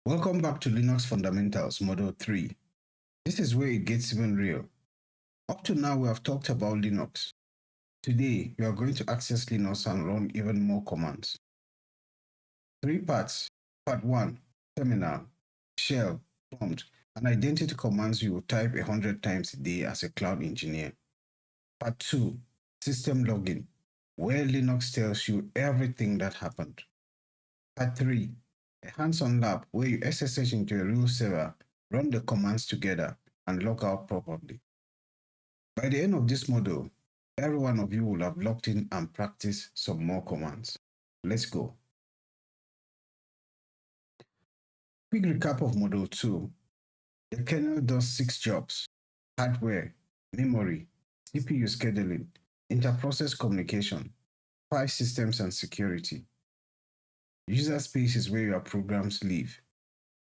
Welcome back to Linux Fundamentals Module 3. This is where it gets even real. Up to now, we have talked about Linux. Today, we are going to access Linux and run even more commands. 3 parts. Part 1, terminal, shell, prompt, and identity commands you will type 100 times a day as a cloud engineer. Part 2, system login, where Linux tells you everything that happened. Part 3, a hands-on lab where you SSH into a real server, run the commands together, and log out properly. By the end of this module, every one of you will have logged in and practiced some more commands. Let's go. Quick recap of Module 2. The kernel does 6 jobs: hardware, memory, CPU scheduling, interprocess communication, file systems and security. User space is where your programs live.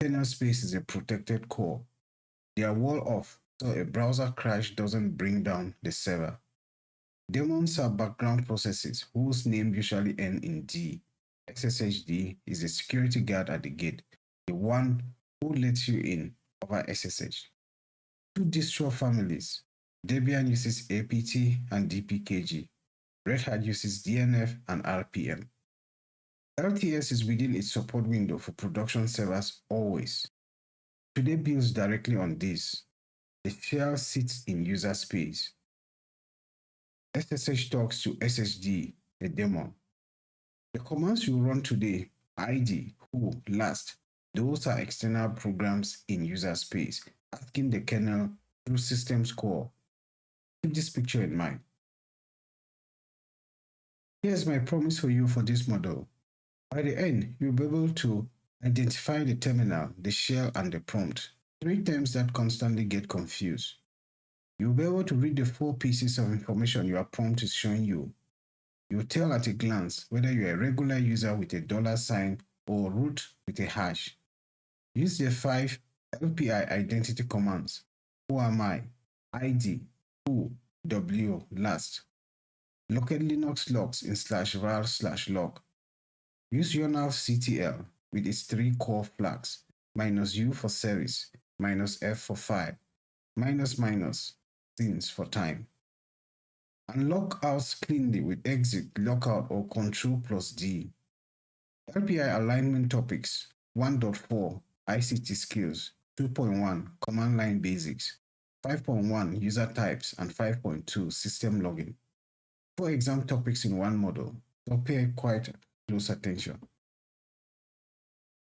Kernel space is a protected core. They are wall off, so a browser crash doesn't bring down the server. Daemons are background processes whose name usually end in D. SSHD is a security guard at the gate, the one who lets you in over SSH. 2 distro families. Debian uses APT and DPKG. Red Hat uses DNF and RPM. LTS is within its support window for production servers always. Today builds directly on this. The shell sits in user space. SSH talks to SSD, a daemon. The commands you run today, id, who, last, those are external programs in user space, asking the kernel through systems core. Keep this picture in mind. Here's my promise for you for this model. By the end, you'll be able to identify the terminal, the shell, and the prompt, 3 terms that constantly get confused. You'll be able to read the 4 pieces of information your prompt is showing you. You'll tell at a glance whether you're a regular user with a $sign or root with a hash. Use the 5 LPI identity commands: whoami, id, who, w, last. Locate Linux logs in /var/log. Use journalctl with its 3 core flags: -u for service, -f for file, --, scenes for time. And log out cleanly with exit, logout, or Ctrl+D. LPI alignment topics: 1.4 ICT skills, 2.1 command line basics, 5.1 user types, and 5.2 system logging. 4 exam topics in one model, so pay quite close attention.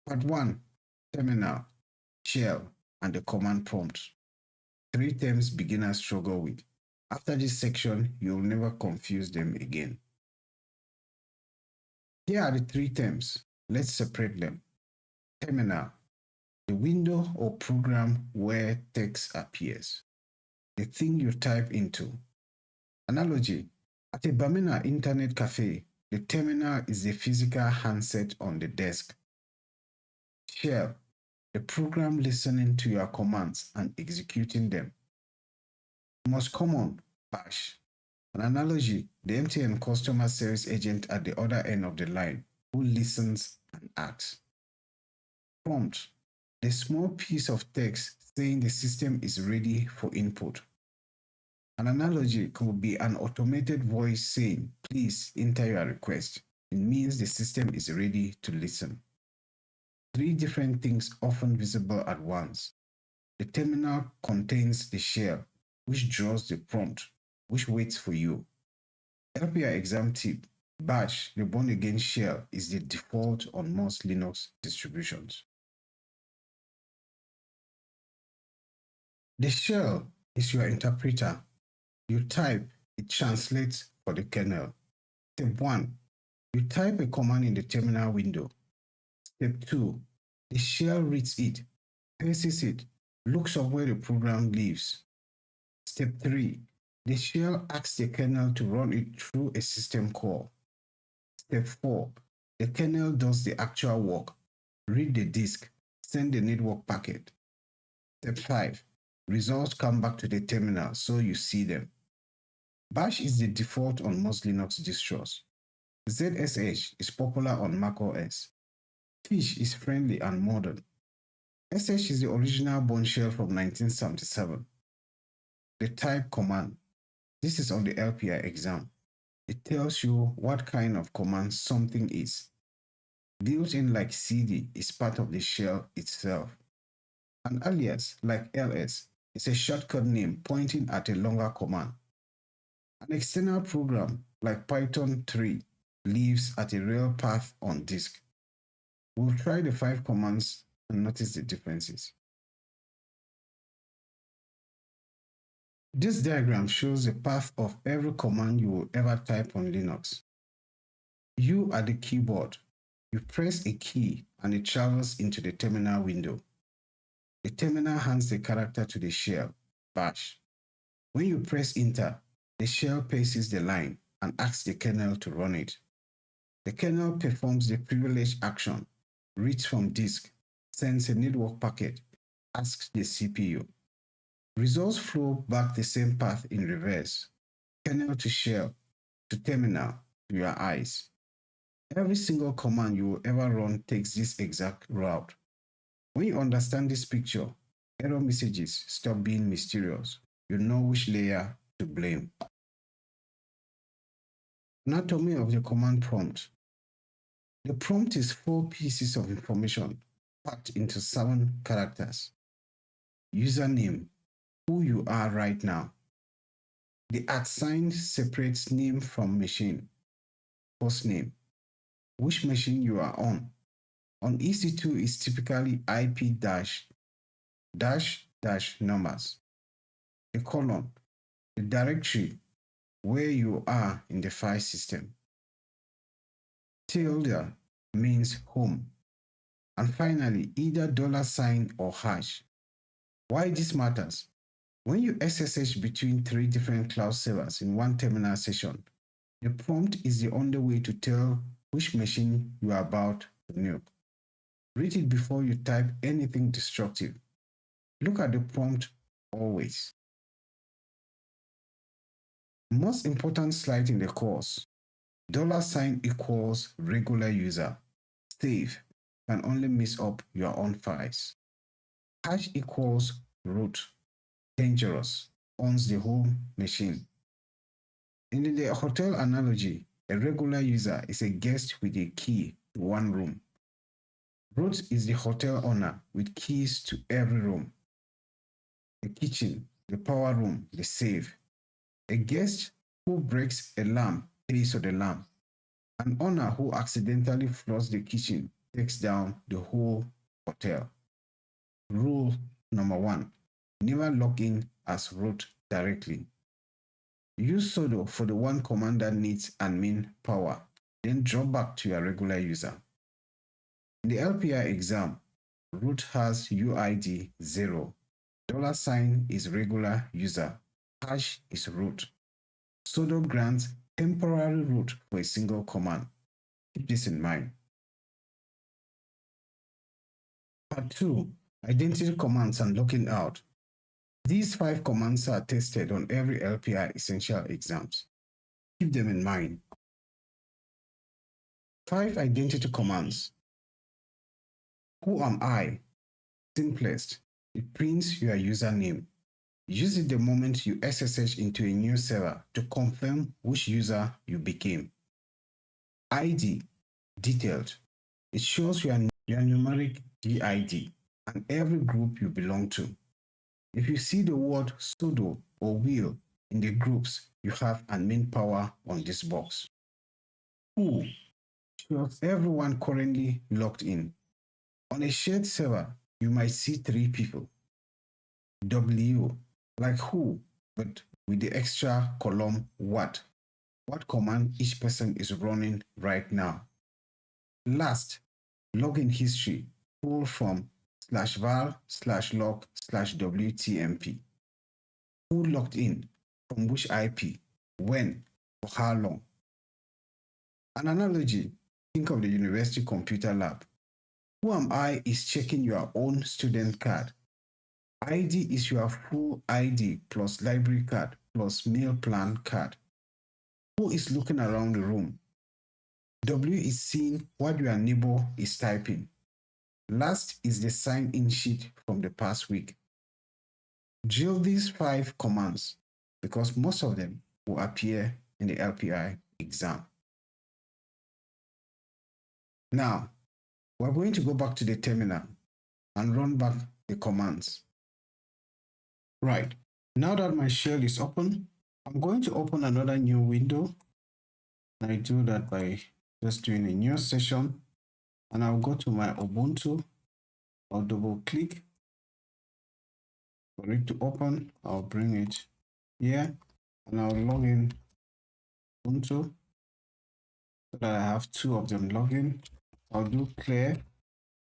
Part 1, terminal, shell, and the command prompt. 3 terms beginners struggle with. After this section, you'll never confuse them again. Here are the 3 terms. Let's separate them. Terminal, the window or program where text appears, the thing you type into. Analogy: at a Bamina internet cafe, the terminal is the physical handset on the desk. Shell, the program listening to your commands and executing them. Most common, bash. An analogy: the MTN customer service agent at the other end of the line who listens and acts. Prompt, the small piece of text saying the system is ready for input. An analogy could be an automated voice saying, "Please enter your request." It means the system is ready to listen. 3 different things often visible at once. The terminal contains the shell, which draws the prompt, which waits for you. LPI exam tip: bash, the born-again shell, is the default on most Linux distributions. The shell is your interpreter. You type, it translates for the kernel. Step 1, you type a command in the terminal window. Step 2, the shell reads it, pastes it, looks up where the program lives. Step 3, the shell asks the kernel to run it through a system call. Step 4, the kernel does the actual work, read the disk, send the network packet. Step 5, results come back to the terminal so you see them. Bash is the default on most Linux distros. ZSH is popular on macOS. Fish is friendly and modern. sh is the original Bone shell from 1977. The type command. This is on the LPI exam. It tells you what kind of command something is. Built-in like cd is part of the shell itself. An alias like ls is a shortcut name pointing at a longer command. An external program like Python 3 lives at a real path on disk. We'll try the 5 commands and notice the differences. This diagram shows the path of every command you will ever type on Linux. You are the keyboard. You press a key and it travels into the terminal window. The terminal hands the character to the shell, bash. When you press enter, the shell pastes the line and asks the kernel to run it. The kernel performs the privileged action, reads from disk, sends a network packet, asks the CPU. Results flow back the same path in reverse, kernel to shell, to terminal, to your eyes. Every single command you will ever run takes this exact route. When you understand this picture, error messages stop being mysterious. You know which layer to blame. Anatomy of the command prompt. The prompt is 4 pieces of information packed into 7 characters. Username, who you are right now. The @ separates name from machine. Host name, which machine you are on. On EC2 is typically IP dash numbers. A colon, the directory where you are in the file system. Tilde means home. And finally, either $ or hash. Why this matters? When you SSH between 3 different cloud servers in one terminal session, the prompt is the only way to tell which machine you are about to nuke. Read it before you type anything destructive. Look at the prompt always. Most important slide in the course. $ equals regular user. Safe can only mess up your own files. Hash equals root. Dangerous. Owns the whole machine. In the hotel analogy, a regular user is a guest with a key to one room. Root is the hotel owner with keys to every room. The kitchen, the power room, the safe. A guest who breaks a lamp pays for the lamp. An owner who accidentally floods the kitchen takes down the whole hotel. Rule number 1. Never log in as root directly. Use sudo for the one command that needs admin power, then drop back to your regular user. In the LPI exam, root has UID 0. $ is regular user. Hash is root. Sudo grants temporary root for a single command. Keep this in mind. Part 2. Identity commands and looking out. These 5 commands are tested on every LPI essential exams. Keep them in mind. 5 identity commands. Who am I? Simplest. It prints your username. Use it the moment you SSH into a new server to confirm which user you became. ID. Detailed. It shows your numeric DID and every group you belong to. If you see the word sudo or will in the groups, you have admin power on this box. Who shows everyone currently logged in. On a shared server, you might see 3 people. W, like who, but with the extra column what command each person is running right now. Last, login history, pull from /var/log/wtmp. Who logged in, from which IP, when, for how long. An analogy, think of the university computer lab. Who am I is checking your own student card. ID is your full ID plus library card plus meal plan card. Who is looking around the room? W is seeing what your neighbor is typing. Last is the sign-in sheet from the past week. Drill these 5 commands because most of them will appear in the LPI exam. Now, we're going to go back to the terminal and run back the commands. Right, now that my shell is open, I'm going to open another new window. I do that by just doing a new session, and I'll go to my Ubuntu. I'll double click for it to open. I'll bring it here and I'll log in Ubuntu so that I have 2 of them login. I'll do clear.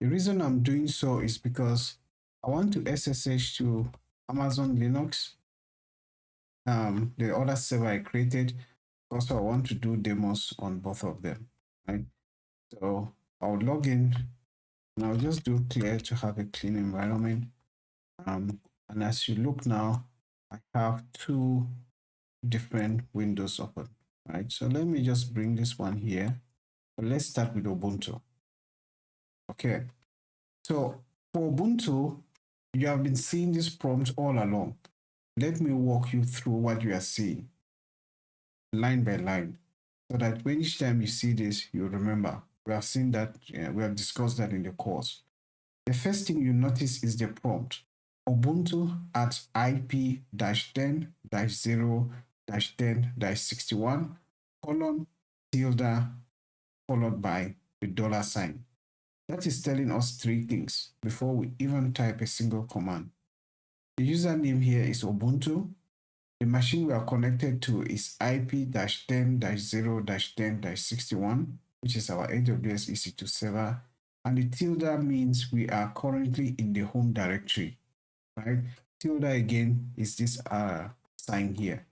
The reason I'm doing so is because I want to SSH to Amazon Linux, the other server I created. Also, I want to do demos on both of them, right? So I'll log in and I'll just do clear to have a clean environment. And as you look now, I have 2 different windows open, right? So let me just bring this one here. But let's start with Ubuntu. Okay, so for Ubuntu, you have been seeing this prompt all along. Let me walk you through what you are seeing, line by line, so that when each time you see this, you remember. We have seen that, we have discussed that in the course. The first thing you notice is the prompt. Ubuntu at IP-10-0-10-61 : tilde followed by the $sign. That is telling us 3 things before we even type a single command. The username here is Ubuntu. The machine we are connected to is IP-10-0-10-61, which is our AWS EC2 server. And the tilde means we are currently in the home directory, right? Tilde again is this sign here.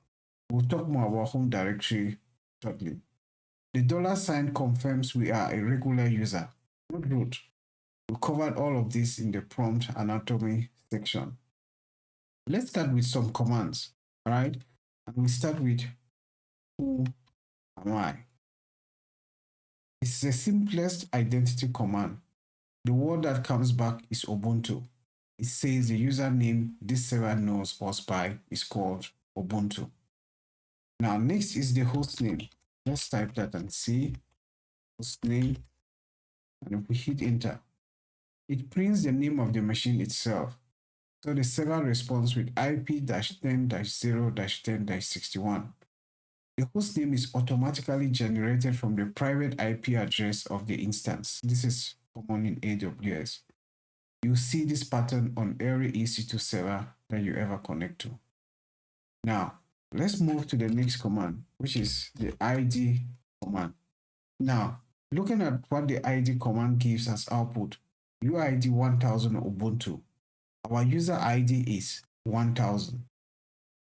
We'll talk more about home directory shortly. The $sign confirms we are a regular user, not root. We covered all of this in the prompt anatomy section. Let's start with some commands, all right? And we start with whoami. It's the simplest identity command. The word that comes back is Ubuntu. It says the username this server knows us by is called Ubuntu. Now, next is the host name. Let's type that and see host name. And if we hit enter, it prints the name of the machine itself. So the server responds with IP-10-0-10-61. The host name is automatically generated from the private IP address of the instance. This is common in AWS. You see this pattern on every EC2 server that you ever connect to. Now, let's move to the next command, which is the ID command. Now, looking at what the ID command gives as output, UID 1000 Ubuntu. Our user ID is 1000.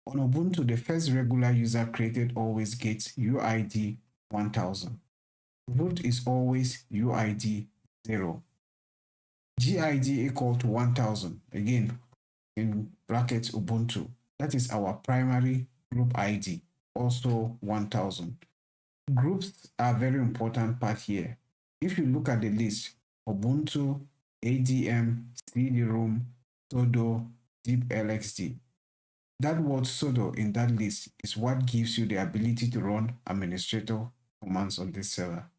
On Ubuntu, the first regular user created always gets UID 1000. Root is always UID 0. GID equal to 1000, again, in brackets Ubuntu. That is our primary group ID, also 1000. Groups are a very important part here. If you look at the list, Ubuntu, ADM, CD-ROM, sudo, deblxd. That word sudo in that list is what gives you the ability to run administrator commands on this server.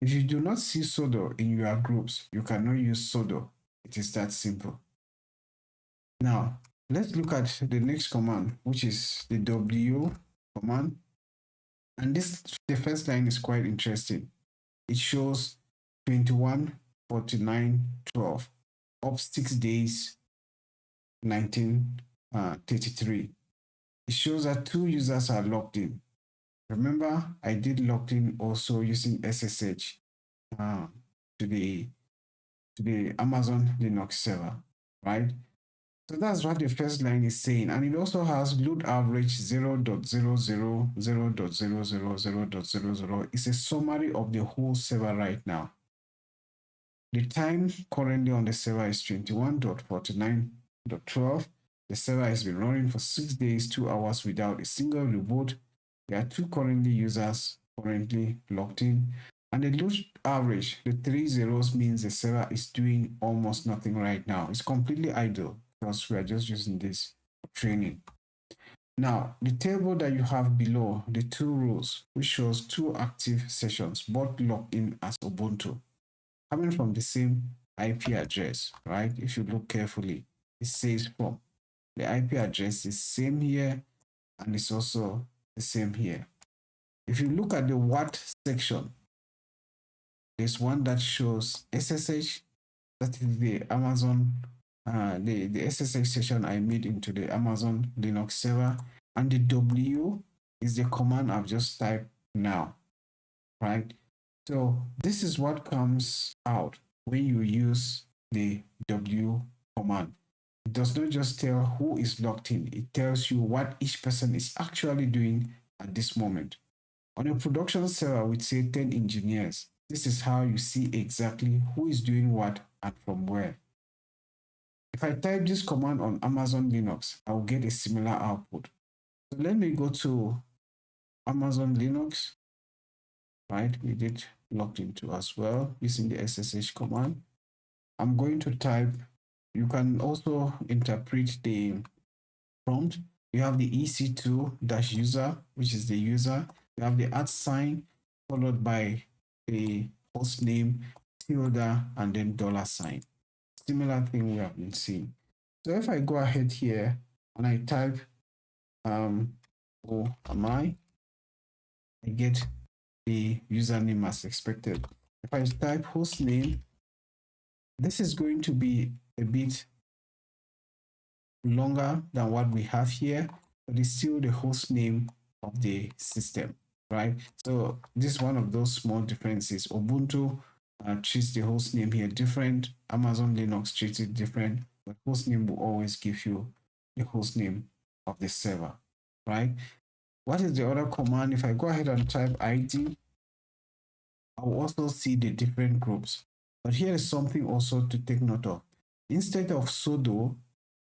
If you do not see sudo in your groups, you cannot use sudo. It is that simple. Now, let's look at the next command, which is the w command. And the first line is quite interesting. It shows 21/49/12, up 6 days, 1933. It shows that 2 users are logged in. Remember, I did logged in also using SSH to the Amazon Linux server, right? So that's what the first line is saying. And it also has load average 0.000.000.000. It's a summary of the whole server right now. The time currently on the server is 21/49/12. The server has been running for 6 days, 2 hours without a single reboot. There are 2 currently users currently logged in. And the load average, the 3 zeros means the server is doing almost nothing right now. It's completely idle because we are just using this for training. Now, the table that you have below, the two rows, which shows two active sessions, both logged in as Ubuntu, coming from the same IP address, right? If you look carefully, it says from. The IP address is same here and it's also the same here. If you look at the what section, there's one that shows SSH, that is the Amazon, the SSH session I made into the Amazon Linux server, and the W is the command I've just typed now, right? So this is what comes out when you use the W command. It does not just tell who is logged in, it tells you what each person is actually doing at this moment. On a production server with say 10 engineers, this is how you see exactly who is doing what and from where. If I type this command on Amazon Linux, I will get a similar output. So let me go to Amazon Linux, right? We did logged into as well using the SSH command. I'm going to type, you can also interpret the prompt. You have the EC2-user, which is the user. You have the @ followed by the host name, tilde, and then $sign. Similar thing we have been seeing. So if I go ahead here and I type whoami, I get the username as expected. If I type host name, this is going to be a bit longer than what we have here, but it's still the host name of the system, right? So this is one of those small differences. Ubuntu treats the host name here different. Amazon Linux treats it different, but host name will always give you the host name of the server, right? What is the other command? If I go ahead and type ID, I will also see the different groups. But here is something also to take note of. Instead of sudo,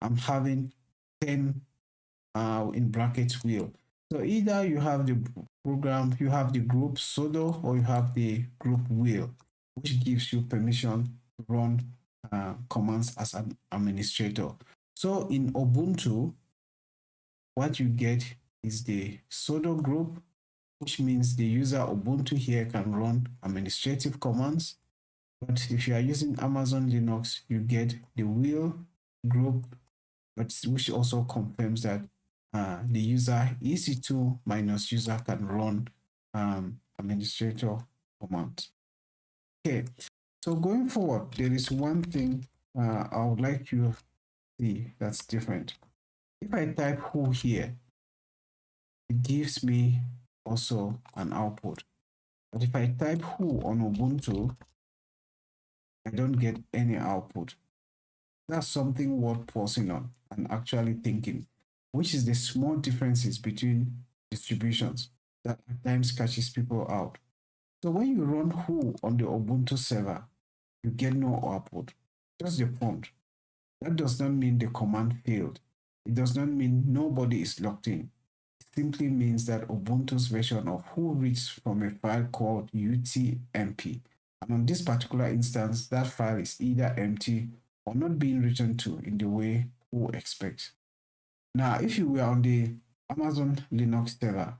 I'm having 10 in brackets wheel. So either you have the program, you have the group sudo, or you have the group wheel, which gives you permission to run commands as an administrator. So in Ubuntu, what you get is the sudo group, which means the user Ubuntu here can run administrative commands. But if you are using Amazon Linux, you get the wheel group, but which also confirms that the user EC2 minus user can run administrator commands. Okay, so going forward, there is one thing I would like you to see that's different. If I type who here, it gives me also an output. But if I type who on Ubuntu, I don't get any output. That's something worth pausing on and actually thinking, which is the small differences between distributions that at times catches people out. So when you run who on the Ubuntu server, you get no output, just the prompt. That does not mean the command failed. It does not mean nobody is logged in. It simply means that Ubuntu's version of who reads from a file called utmp. And on this particular instance, that file is either empty or not being written to in the way who expects. Now, if you were on the Amazon Linux server,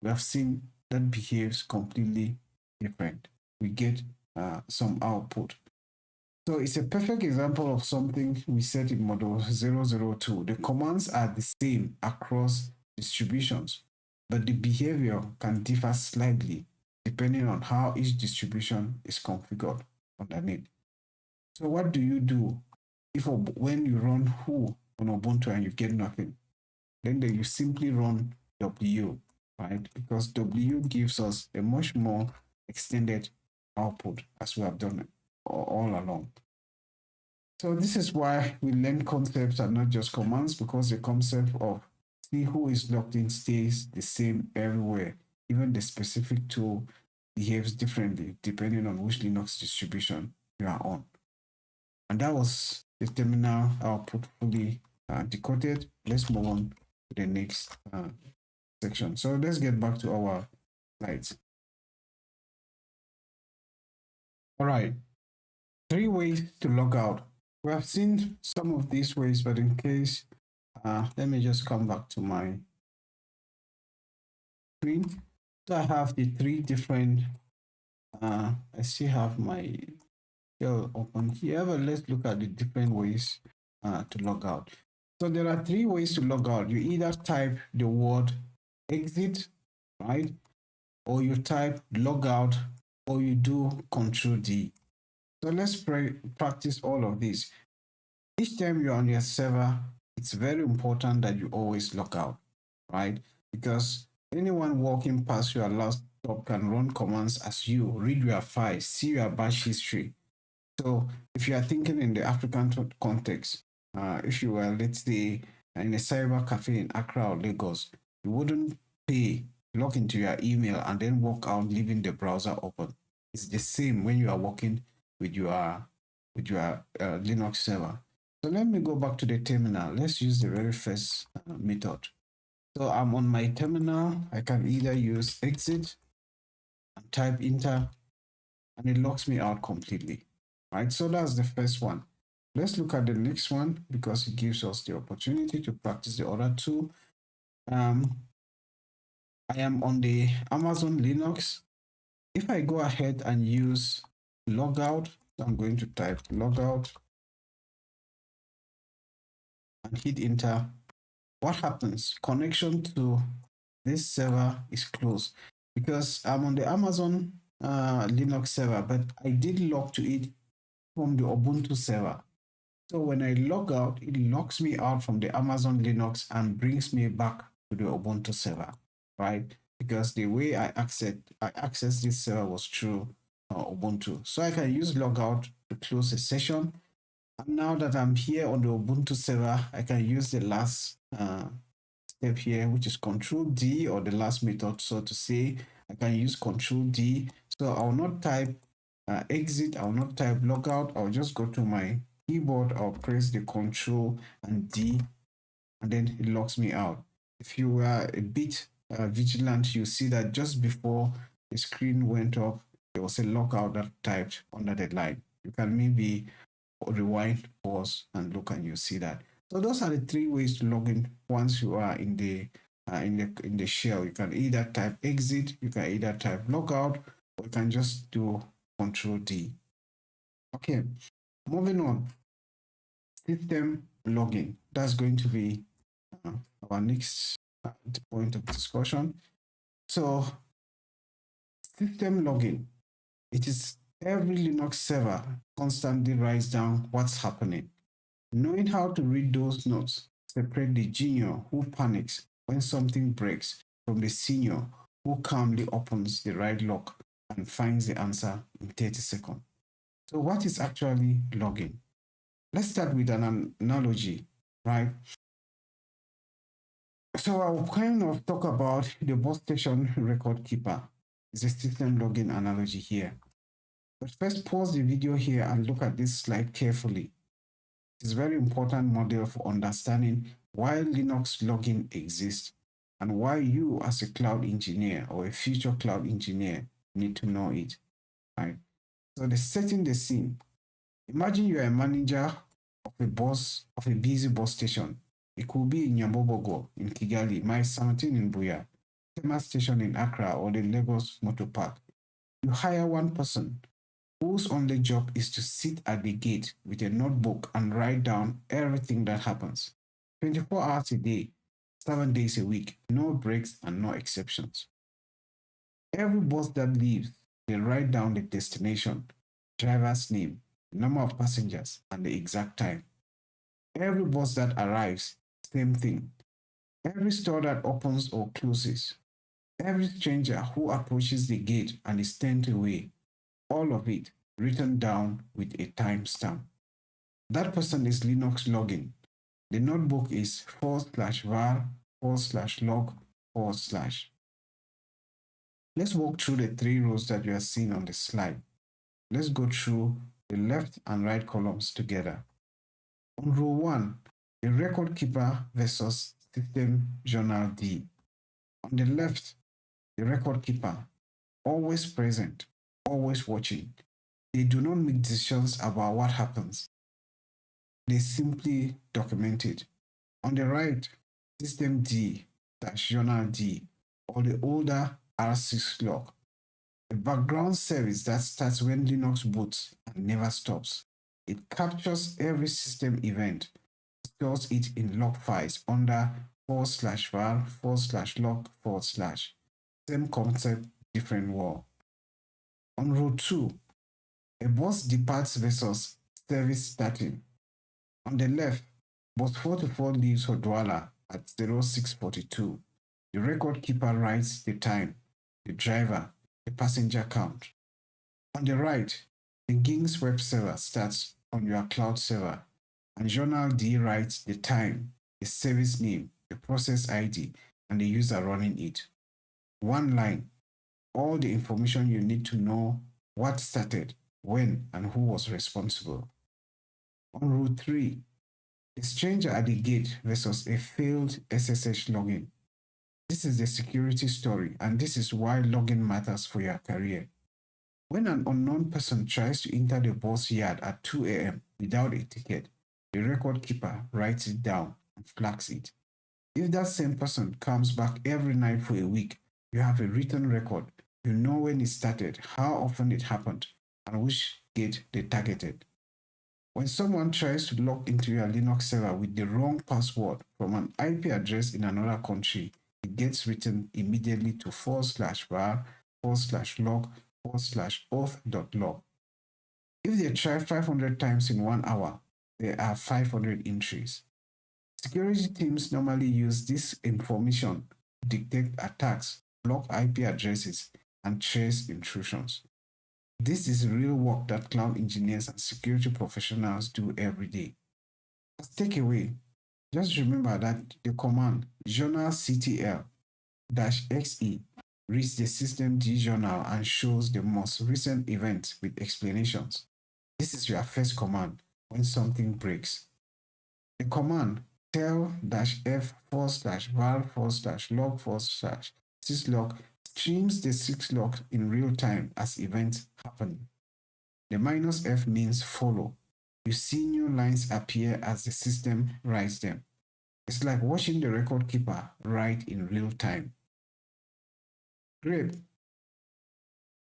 we have seen that behaves completely different. We get some output. So it's a perfect example of something we said in Module002. The commands are the same across distributions, but the behavior can differ slightly depending on how each distribution is configured underneath. So what do you do if when you run who on Ubuntu and you get nothing? Then you simply run W, right? Because W gives us a much more extended output as we have done it all along. So this is why we learn concepts and not just commands, because the concept of see who is logged in stays the same everywhere. Even the specific tool behaves differently depending on which Linux distribution you are on. And that was the terminal output fully decoded. Let's move on to the next section. So let's get back to our slides. All right, 3 ways to log out. We have seen some of these ways, but in case, let me just come back to my screen. So I have the 3 different, I still have my shell open here, but let's look at the different ways to log out. So there are 3 ways to log out. You either type the word exit, right? Or you type logout, or you do Ctrl+D. So let's practice all of these. Each time you're on your server, it's very important that you always log out, right? Because anyone walking past your laptop can run commands as you read your files, see your bash history. So if you are thinking in the African context, if you were, let's say, in a cyber cafe in Accra or Lagos, you wouldn't pay, log into your email, and then walk out, leaving the browser open. It's the same when you are working with your Linux server. So let me go back to the terminal. Let's use the very first method. So I'm on my terminal. I can either use exit and type enter, and it locks me out completely, right? So that's the first one. Let's look at the next one because it gives us the opportunity to practice the other two. I am on the Amazon Linux. If I go ahead and use logout, I'm going to type logout and hit enter. What happens? Connection to this server is closed because I'm on the Amazon Linux server, but I did log to it from the Ubuntu server. So when I log out, it locks me out from the Amazon Linux and brings me back to the Ubuntu server, right? Because the way I access this server was through Ubuntu. So I can use logout to close a session. And now that I'm here on the Ubuntu server, I can use the last step here, which is Ctrl+D, or the last method, so to say. I can use Ctrl+D. So I'll not type exit, I'll not type logout, I'll just go to my keyboard, I'll press the Ctrl and D, and then it locks me out. If you were a bit vigilant, you see that just before the screen went off, there was a lockout that typed under the line. You can maybe rewind, pause, and look, and you see that. So those are the 3 ways to log in once you are in the shell. You can either type exit, you can either type logout, or you can just do Ctrl+D. Okay, moving on. System login. That's going to be our next point of discussion. So system login. It is every Linux server constantly writes down what's happening. Knowing how to read those notes separate the junior who panics when something breaks from the senior who calmly opens the right lock and finds the answer in 30 seconds. So what is actually logging? Let's start with an analogy, right? So I'll kind of talk about the bus station record keeper. It's a system login analogy here. But first, pause the video here and look at this slide carefully. It's a very important model for understanding why Linux login exists and why you, as a cloud engineer or a future cloud engineer, need to know it. Right? So, setting the scene. Imagine you are a manager of a busy bus station. It could be in Nyambobogo in Kigali, My 17 in Buya, Tema Station in Accra, or the Lagos Motor Park. You hire one person whose only job is to sit at the gate with a notebook and write down everything that happens. 24 hours a day, 7 days a week, no breaks and no exceptions. Every bus that leaves, they write down the destination, driver's name, number of passengers, and the exact time. Every bus that arrives, same thing. Every store that opens or closes, every stranger who approaches the gate and is turned away, all of it written down with a timestamp. That person is Linux login. The notebook is /var/log/. Let's walk through the 3 rows that you are seeing on the slide. Let's go through the left and right columns together. On row 1, the record keeper versus system journal-D. On the left, the record keeper, always present, always watching. They do not make decisions about what happens. They simply document it. On the right, systemd-journalD, or the older R6 log, a background service that starts when Linux boots and never stops. It captures every system event, stores it in log files under /var/log/. Same concept, different wall. On row 2, a bus departs versus service starting. On the left, bus 44 leaves for Douala at 0642. The record keeper writes the time, the driver, the passenger count. On the right, the Ging's web server starts on your cloud server, and journalD writes the time, the service name, the process ID, and the user running it. One line, all the information you need to know what started, when, and who was responsible. On row 3, a stranger at the gate versus a failed SSH login. This is the security story, and this is why login matters for your career. When an unknown person tries to enter the bus yard at 2 a.m. without a ticket, the record keeper writes it down and flags it. If that same person comes back every night for a week, you have a written record. You know when it started, how often it happened, and which gate they targeted. When someone tries to log into your Linux server with the wrong password from an IP address in another country, it gets written immediately to /var/log/auth.log. If they try 500 times in 1 hour, there are 500 entries. Security teams normally use this information to detect attacks, block IP addresses, and trace intrusions. This is real work that cloud engineers and security professionals do every day. As takeaway, just remember that the command journalctl-xe reads the systemd journal and shows the most recent events with explanations. This is your first command when something breaks. The command tel-f/var/log/syslog streams the syslog in real time as events happen. The -f means follow. You see new lines appear as the system writes them. It's like watching the record keeper write in real time. grep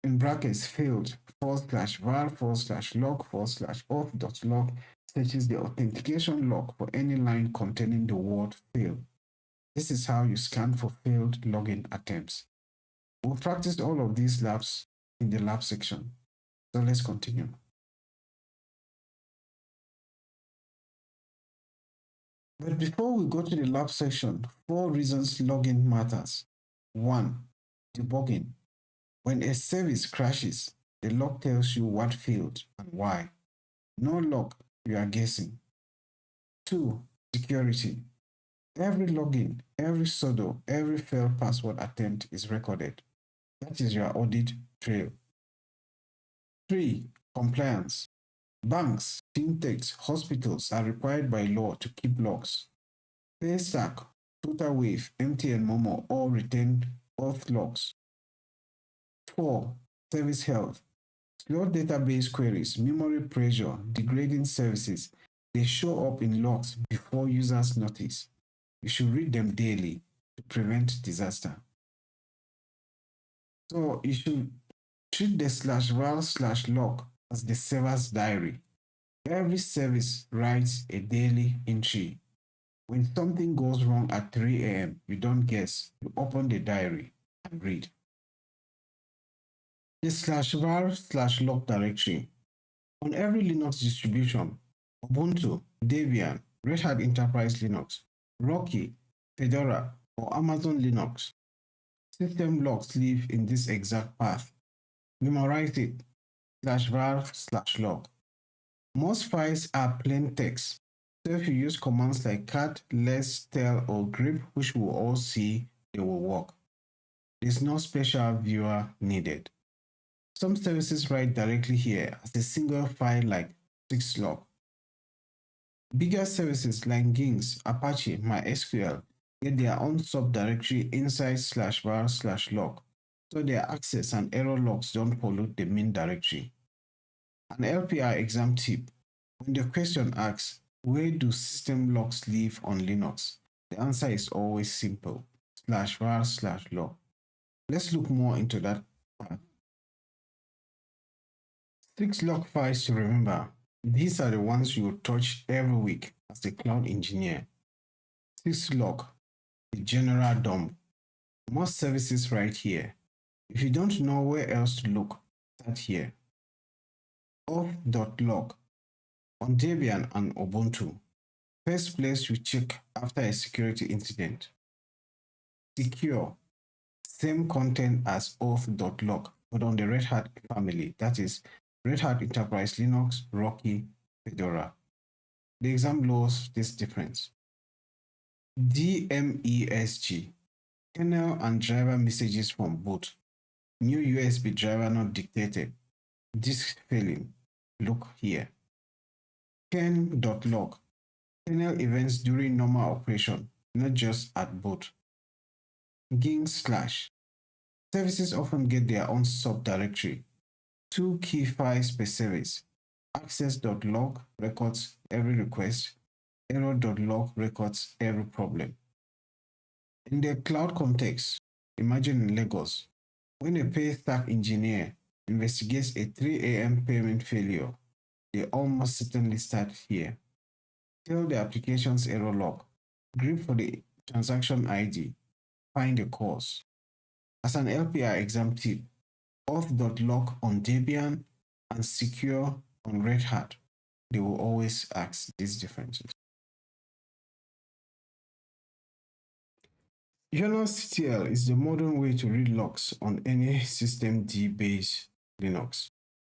in brackets failed /var/log/auth.log searches the authentication log for any line containing the word fail. This is how you scan for failed login attempts. We'll practice all of these labs in the lab section. So let's continue. But before we go to the lab section, 4 reasons login matters. 1. Debugging. When a service crashes, the log tells you what failed and why. No log, you are guessing. 2. Security. Every login, every sudo, every failed password attempt is recorded. That is your audit trail. 3. Compliance. Banks, fintechs, hospitals are required by law to keep logs. Paystack, TotalWave, MTN Momo all retain auth logs. 4. Service health. Slow database queries, memory pressure, degrading services, they show up in logs before users notice. You should read them daily to prevent disaster. So you should treat the /var/log as the server's diary. Every service writes a daily entry. When something goes wrong at 3 a.m., you don't guess. You open the diary and read. The /var/log directory. On every Linux distribution, Ubuntu, Debian, Red Hat Enterprise Linux, Rocky, Fedora, or Amazon Linux, system logs live in this exact path. Memorize it, /var/log. Most files are plain text, so if you use commands like cat, less, tel, or grep, which we'll all see, they will work. There's no special viewer needed. Some services write directly here as a single file like syslog. Bigger services like Gings, Apache, MySQL get their own subdirectory inside /var/log, so their access and error logs don't pollute the main directory. An LPI exam tip: when the question asks, where do system logs live on Linux? The answer is always simple, /var/log. Let's look more into that part. 6 log files to remember. These are the ones you will touch every week as a cloud engineer. Syslog, the general dump. Most services right here. If you don't know where else to look, start here. Auth.log on Debian and Ubuntu. First place you check after a security incident. Secure, same content as auth.log, but on the Red Hat family, that is Red Hat Enterprise Linux, Rocky, Fedora. The exam lows this difference. DMESG, kernel and driver messages from boot. New USB driver not dictated. Disk failing. Look here. Kern.log, kernel events during normal operation, not just at boot. Ging/. Services often get their own subdirectory. 2 key files per service. Access.log records every request. Error.log records every problem. In the cloud context, imagine in Lagos, when a pay stack engineer investigates a 3 a.m. payment failure, they almost certainly start here. Tell the application's error log, grep for the transaction ID, find the cause. As an LPI exam tip, auth.log on Debian and secure on Red Hat. They will always ask these differences. journalctl is the modern way to read logs on any systemd-based Linux.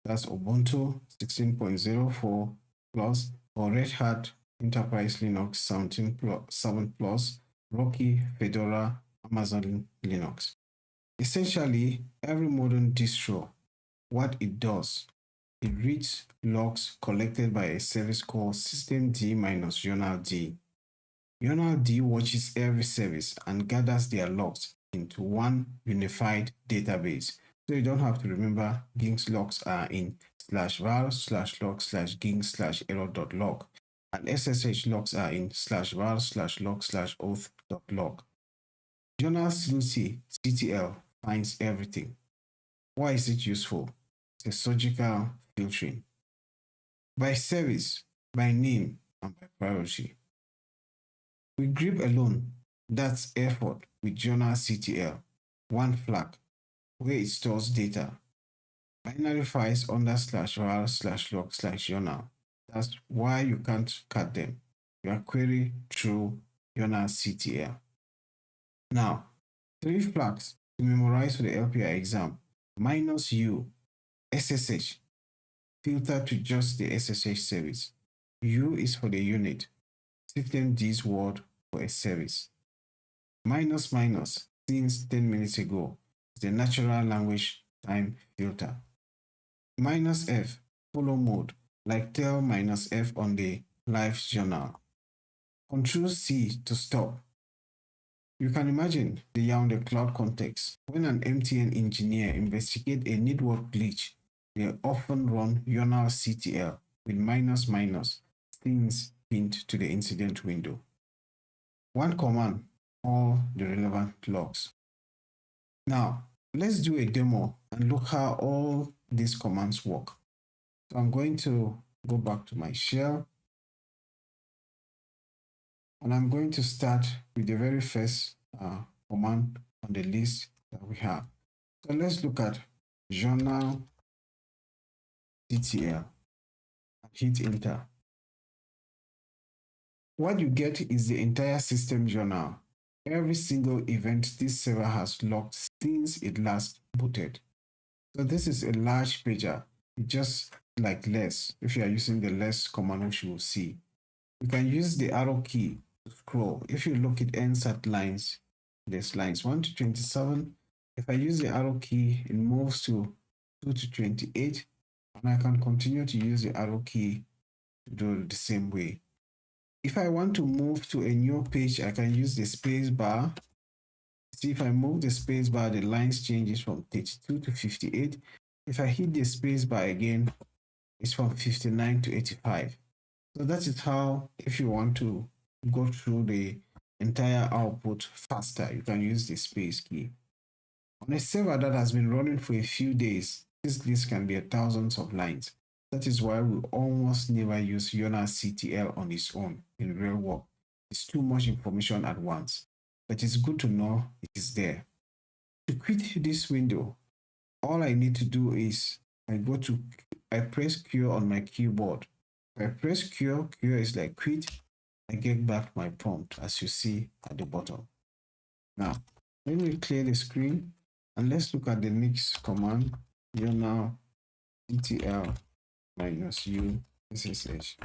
That's Ubuntu 16.04 plus or Red Hat Enterprise Linux 7 plus, Rocky, Fedora, Amazon Linux. Essentially, every modern distro, what it does, it reads logs collected by a service called systemd-journalctl. journalctl watches every service and gathers their logs into one unified database. So you don't have to remember Ging's logs are in /var/log/ging/error.log and SSH logs are in /var/log/auth.log. journalctl finds everything. Why is it useful? It's a surgical filtering. By service, by name, and by priority. With grep alone, that's effort with journalctl, one flag, where it stores data. Binary files under /var/log/journal. That's why you can't cut them. Your query through journalctl. Now, 3 flags to memorize for the LPI exam. -u, SSH, filter to just the SSH service. U is for the unit, systemd's word for a service. Minus, since 10 minutes ago, is the natural language time filter. -f, follow mode, like tell -f on the live journal. Ctrl+C to stop. You can imagine the cloud context. When an MTN engineer investigates a network glitch, they often run journalctl with things pinned to the incident window. One command, all the relevant logs. Now, let's do a demo and look how all these commands work. So I'm going to go back to my shell. And I'm going to start with the very first command on the list that we have. So let's look at journalctl and hit enter. What you get is the entire system journal. Every single event this server has logged since it last booted. So this is a large pager, just like less. If you are using the less command, which you will see. You can use the arrow key to scroll. If you look, it ends at lines. There's lines 1 to 27. If I use the arrow key, it moves to 2 to 28. And I can continue to use the arrow key to do it the same way. If I want to move to a new page, I can use the space bar. See, if I move the space bar, the lines changes from 32 to 58. If I hit the space bar again, is from 59 to 85. So that is how, if you want to go through the entire output faster, you can use the space key. On a server that has been running for a few days, this list can be thousands of lines. That is why we almost never use journalctl on its own in real work. It's too much information at once, but it's good to know it is there. To quit this window, all I need to do is I press Q on my keyboard. If I press Q, Q is like quit. I get back my prompt as you see at the bottom. Now, let me clear the screen and let's look at the next command. Journal ctl -u ssh.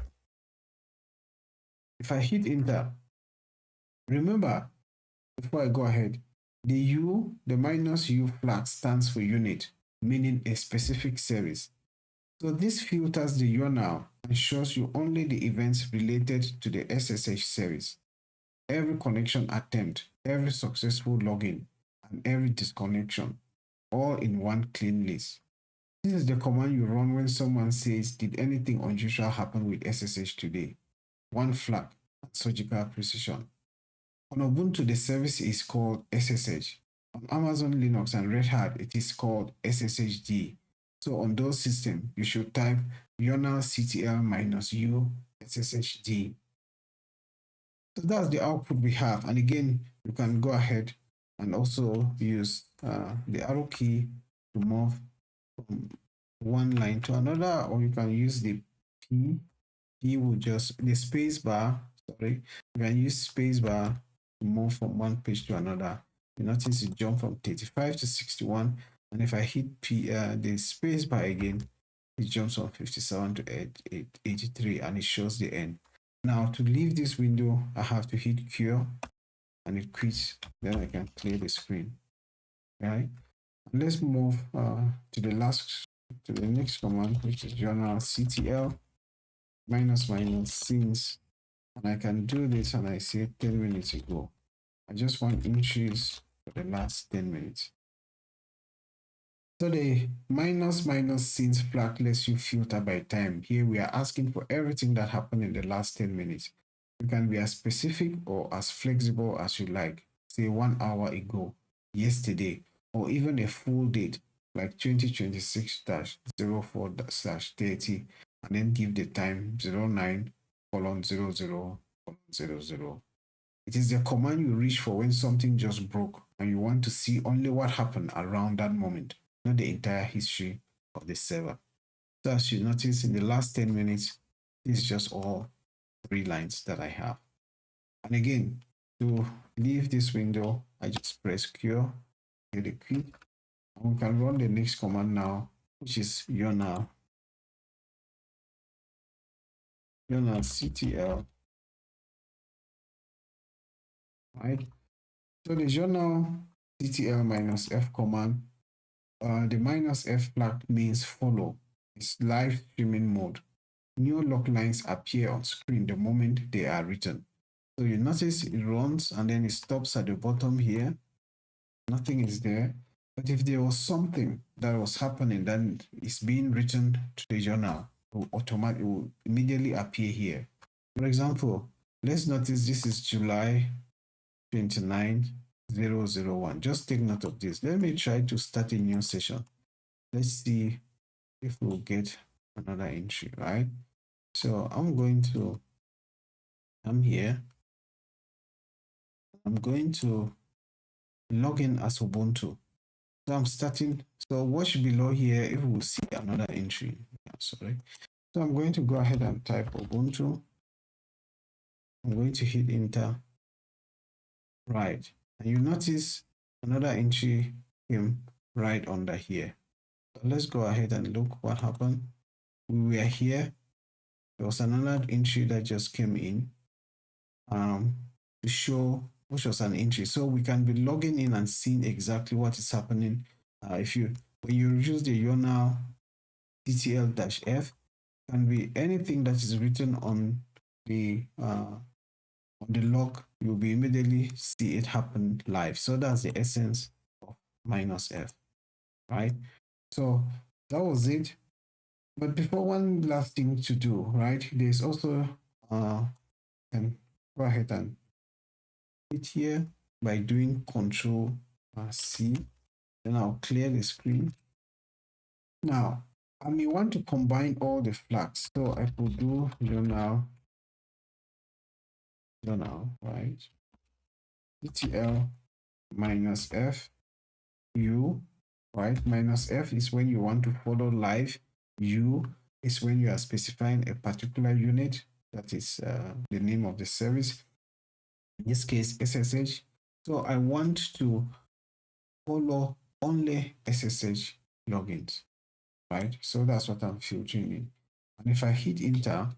If I hit enter, remember, before I go ahead, the U, the -u flag stands for unit, meaning a specific service. So this filters the URL and shows you only the events related to the SSH service. Every connection attempt, every successful login, and every disconnection, all in one clean list. This is the command you run when someone says, did anything unusual happen with SSH today? One flag and surgical precision. On Ubuntu, the service is called SSH. On Amazon Linux and Red Hat, it is called SSHD. So on those systems, you should type journalctl -u sshd. So that's the output we have. And again, you can go ahead and also use the arrow key to move from one line to another, or you can use the P. P will just, the space bar, sorry, you can use space bar to move from one page to another. You notice it jump from 35 to 61. And if I hit P, the space bar again, it jumps from 57 to 83 and it shows the end. Now to leave this window, I have to hit Q and it quits. Then I can clear the screen. Right? And let's move to the next command, which is journalctl -- since, and I can do this and I say 10 minutes ago. I just want entries for the last 10 minutes. So the -- since flag lets you filter by time. Here we are asking for everything that happened in the last 10 minutes. You can be as specific or as flexible as you like. Say 1 hour ago, yesterday, or even a full date like 2026-04/30, and then give the time 09:00:00. It is the command you reach for when something just broke and you want to see only what happened around that moment, not the entire history of the server. So as you notice, in the last 10 minutes, this is just all 3 lines that I have. And again, to leave this window, I just press Q, hit a key, and we can run the next command now, which is journalctl. Right? So the journalctl -f command, the -f flag means follow. It's live streaming mode. New log lines appear on screen the moment they are written. So you notice it runs and then it stops at the bottom here. Nothing is there. But if there was something that was happening, then it's being written to the journal, it will immediately appear here. For example, let's notice this is July 29/001. Just take note of this. Let me try to start a new session. Let's see if we'll get another entry, right? So I'm here. I'm going to log in as Ubuntu. So I'm starting. So watch below here if we'll see another entry. Sorry. So I'm going to go ahead and type Ubuntu. I'm going to hit enter. Right. And you notice another entry came right under here. So let's go ahead and look what happened. We were here. There was another entry that just came in to show which was an entry. So we can be logging in and seeing exactly what is happening. When you use the journal ctl-f, can be anything that is written on the log. You'll be immediately see it happen live. So that's the essence of -f, right? So that was it. But before, one last thing to do, right? There's also and go ahead and hit here by doing Ctrl+C. Then I'll clear the screen. Now, I may want to combine all the flags. So I could do journal, right? Ctl -f u, right? -f is when you want to follow live. U is when you are specifying a particular unit. That is the name of the service. In this case, SSH. So I want to follow only SSH logins, right? So that's what I'm filtering in. And if I hit enter,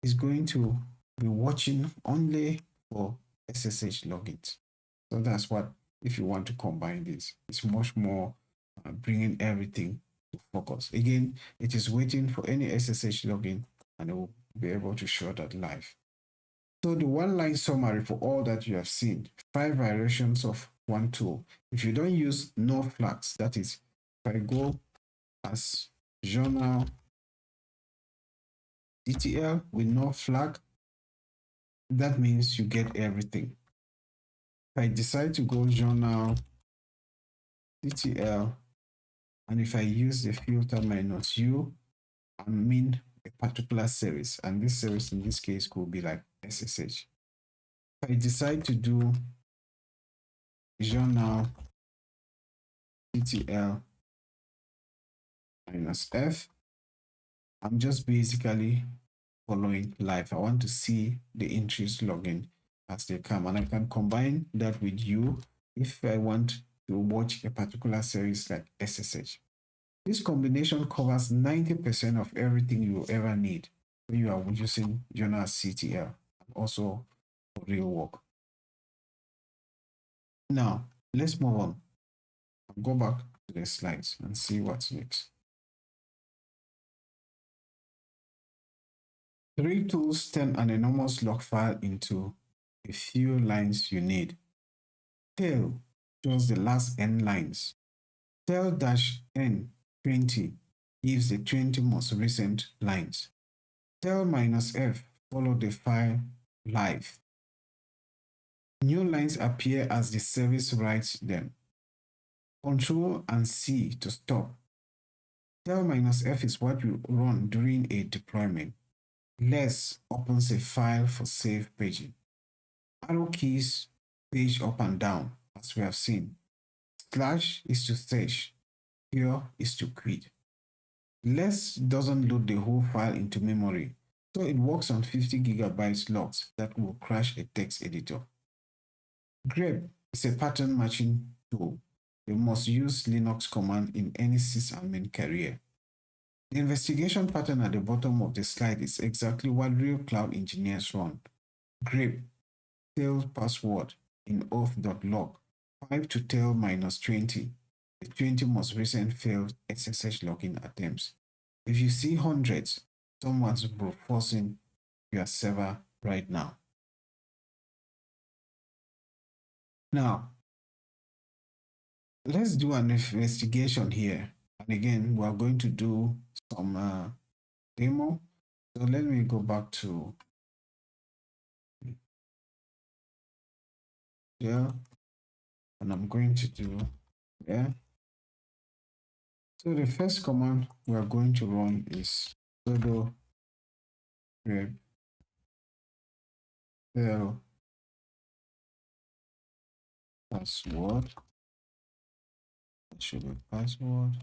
it's going to be watching only for SSH logins. So that's what, if you want to combine this, it's much more bringing everything to focus. Again, it is waiting for any SSH login and it will be able to show that live. So the one-line summary for all that you have seen, 5 variations of one tool. If you don't use no flags, that is, if I go as journal DTL with no flag, that means you get everything. If I decide to go journal DTL, and if I use the filter -u, I mean a particular service, and this service in this case could be like SSH. If I decide to do journal DTL -f, I'm just basically following live. I want to see the entries login as they come, and I can combine that with you if I want to watch a particular service like SSH. This combination covers 90% of everything you will ever need when you are using journalctl, and also for real work. Now, let's move on. I'll go back to the slides and see what's next. 3 tools turn an enormous log file into a few lines you need. Tail shows the last n lines. Tail-n20 gives the 20 most recent lines. Tail -f follow the file live. New lines appear as the service writes them. Ctrl and C to stop. Tail -f is what you run during a deployment. Less opens a file for save paging. Arrow keys page up and down, as we have seen. Slash is to search. Here is to quit. Less doesn't load the whole file into memory, so it works on 50 gigabytes logs that will crash a text editor. Grep is a pattern matching tool. You must use Linux command in any sysadmin career. The investigation pattern at the bottom of the slide is exactly what real cloud engineers run. Grep, tail password in auth.log, 5 to tail -20, the 20 most recent failed SSH login attempts. If you see hundreds, someone's brute forcing your server right now. Now, let's do an investigation here. And again, we're going to do some demo. So let me go back to here, and I'm going to do So the first command we're going to run is sudo grep tail password. That should be password.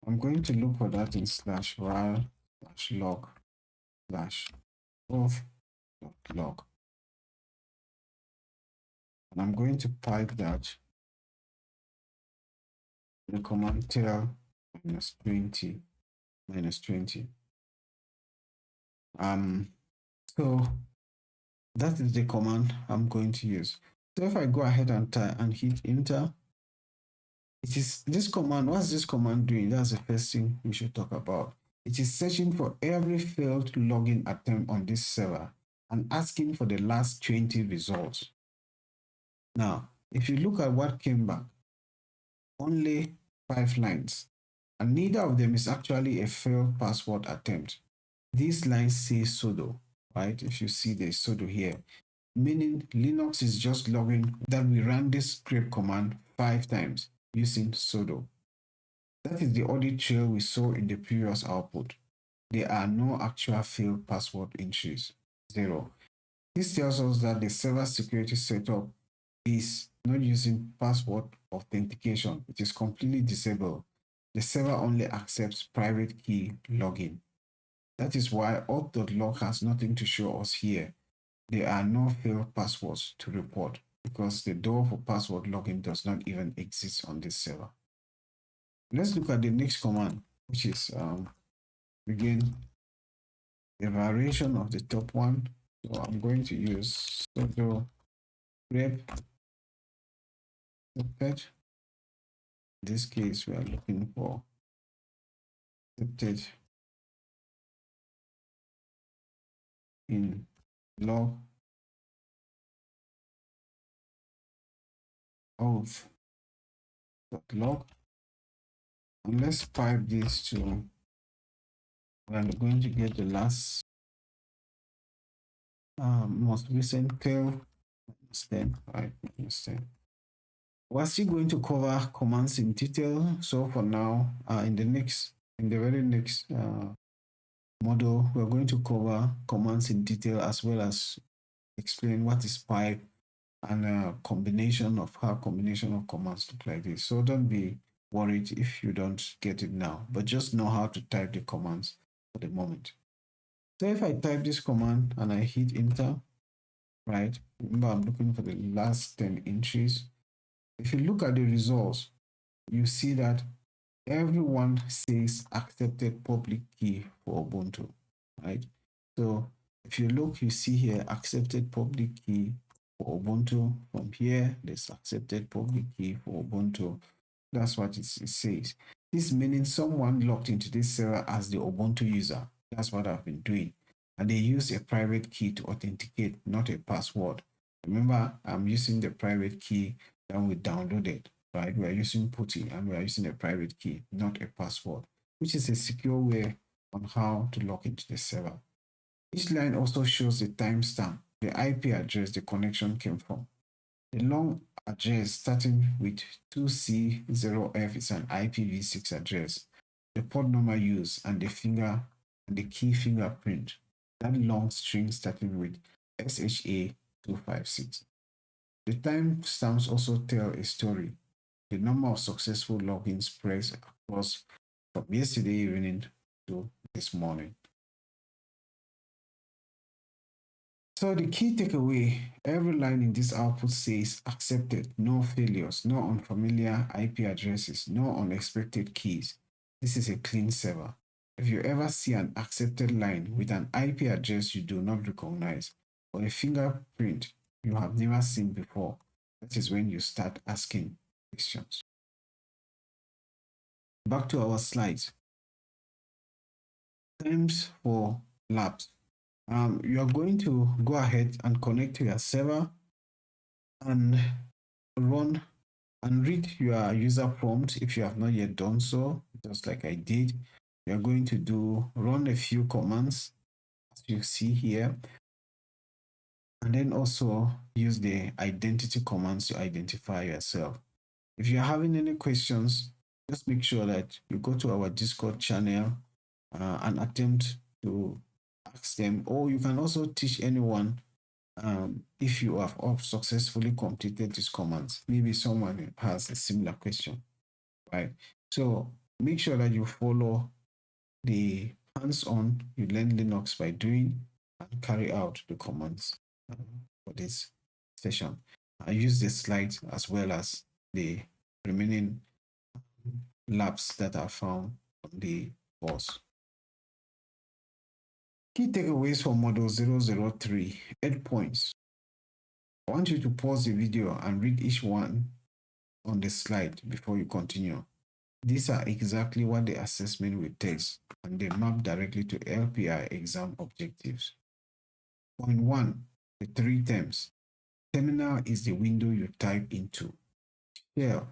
I'm going to look for that in /var/log/auth.log. And I'm going to pipe that the command tail -20. So that is the command I'm going to use. So if I go ahead and hit enter, it is this command. What's this command doing? That's the first thing we should talk about. It is searching for every failed login attempt on this server and asking for the last 20 results. Now, If you look at what came back, only 5 lines, and neither of them is actually a failed password attempt. These lines say sudo, right? If you see the sudo here, meaning Linux is just logging that we ran this grep command 5 times using sudo. That is the audit trail we saw in the previous output. There are no actual failed password entries, 0. This tells us that the server security setup is not using password authentication. It is completely disabled. The server only accepts private key login. That is why auth.log has nothing to show us here. There are no failed passwords to report because the door for password login does not even exist on this server. Let's look at the next command, which is again the variation of the top one. So I'm going to use sudo grep accepted. In this case, we are looking for accepted in log auth.log. And let's pipe this to, we're going to get the last most recent tail. Understand, right? Understand. We're still going to cover commands in detail. So for now, in the very next module, we're going to cover commands in detail as well as explain what is pipe and a combination of how combination of commands look like this. So don't be worried if you don't get it now, but just know how to type the commands for the moment. So if I type this command and I hit enter, right? Remember, I'm looking for the last 10 entries. If you look at the results, you see that everyone says accepted public key for Ubuntu, right? So if you look, you see here accepted public key for Ubuntu. From here, there's accepted public key for Ubuntu. That's what it says. This meaning someone logged into this server as the Ubuntu user. That's what I've been doing. And they use a private key to authenticate, not a password. Remember, I'm using the private key that we downloaded, right? We're using PuTTY and we're using a private key, not a password, which is a secure way on how to log into the server. Each line also shows the timestamp, the IP address the connection came from. The long address starting with 2C0F is an IPv6 address. The port number used and the key fingerprint. That long string starting with SHA256. The timestamps also tell a story. The number of successful logins spreads across from yesterday evening to this morning. So the key takeaway, every line in this output says accepted, no failures, no unfamiliar IP addresses, no unexpected keys. This is a clean server. If you ever see an accepted line with an IP address you do not recognize or a fingerprint you have never seen before, that is when you start asking questions. Back to our slides. Times for labs. You are going to go ahead and connect to your server and run and read your user prompt if you have not yet done so, just like I did. You're going to run a few commands as you see here, and then also use the identity commands to identify yourself. If you're having any questions, just make sure that you go to our Discord channel and attempt to ask them, or you can also teach anyone if you have successfully completed these commands. Maybe someone has a similar question, right? So make sure that you follow the hands-on, you learn Linux by doing and carry out the commands for this session. I use the slides as well as the remaining labs that are found on the course. Key takeaways for Module003, 8 points. I want you to pause the video and read each one on the slide before you continue. These are exactly what the assessment will test, and they map directly to LPI exam objectives. Point 1, the 3 terms. Terminal is the window you type into. Shell,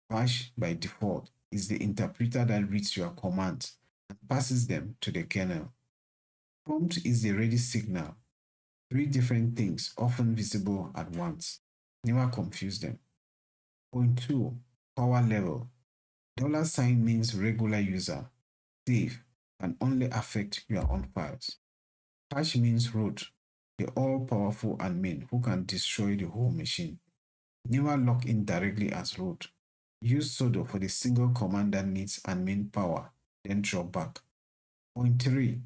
bash by default, is the interpreter that reads your commands and passes them to the kernel. Prompt is the ready signal. Three different things often visible at once. Never confuse them. Point 2. Power level. $sign means regular user. Save can only affect your own files. Hash means root, the all-powerful admin who can destroy the whole machine. Never log in directly as root. Use sudo for the single command that needs admin power, then drop back. Point 3.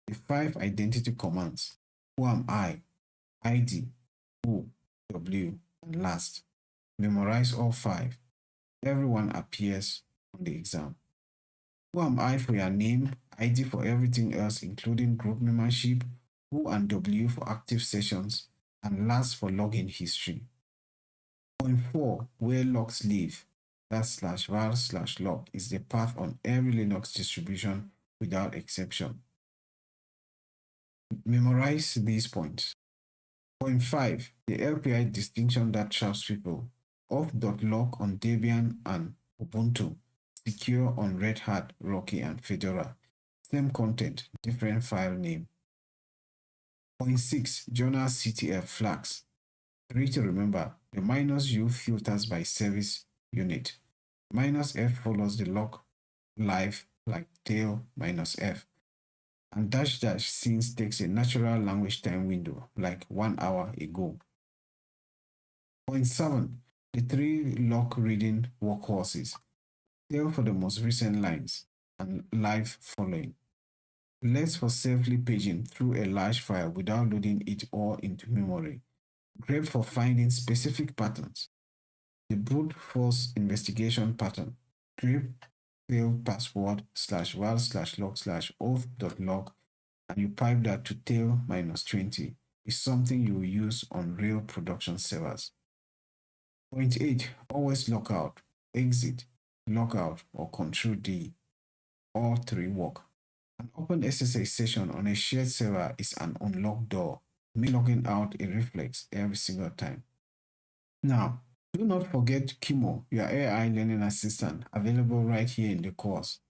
The 5 identity commands. Whoami, ID, who, w, and last. Memorize all 5. Everyone appears on the exam. Whoami for your name, ID for everything else including group membership, who and w for active sessions, and last for login history. Point 4. Where logs live. That /var/log is the path on every Linux distribution without exception. Memorize these points. Point 5. The LPI distinction that traps people. Off.log on Debian and Ubuntu. Secure on Red Hat, Rocky, and Fedora. Same content, different file name. Point 6. journalctl flags. 3 to remember, the -u filters by service unit. -f follows the log live like tail -f. And -- since takes a natural language time window like 1 hour ago. Point 7. The 3 log reading workhorses. Tail for the most recent lines and live following. Let for safely paging through a large file without loading it all into memory. Grep for finding specific patterns. The brute force investigation pattern. Grep tail password /var/log/auth.log and you pipe that to tail -20 is something you will use on real production servers. Point 8. Always logout, exit, logout, or Ctrl+D. All 3 work. An open SSH session on a shared server is an unlocked door. Make logging out a reflex every single time. Now, do not forget Kimo, your AI learning assistant, available right here in the course.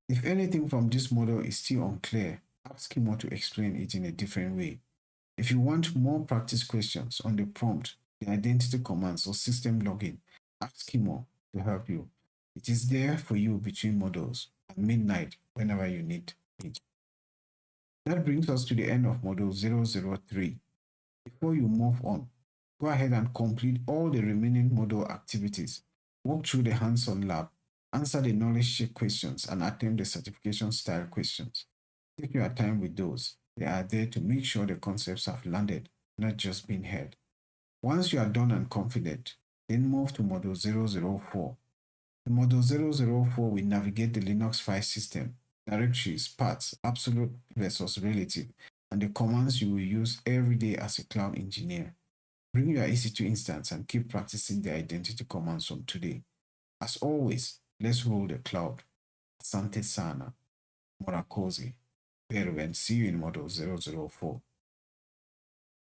If anything from this model is still unclear, ask Kimo to explain it in a different way. If you want more practice questions on the prompt, the identity commands, or system login, ask Kimo to help you. It is there for you between models at midnight whenever you need it. That brings us to the end of Module 003. Before you move on, go ahead and complete all the remaining module activities. Walk through the hands-on lab, answer the knowledge check questions, and attempt the certification style questions. Take your time with those. They are there to make sure the concepts have landed, not just been heard. Once you are done and confident, then move to Module 004. In Module 004, we navigate the Linux file system, directories, paths, absolute versus relative, and the commands you will use every day as a cloud engineer. Bring your EC2 instance and keep practicing the identity commands from today. As always, let's roll the cloud. Asante sana. Morakoze. Peru, and see you in Module 004.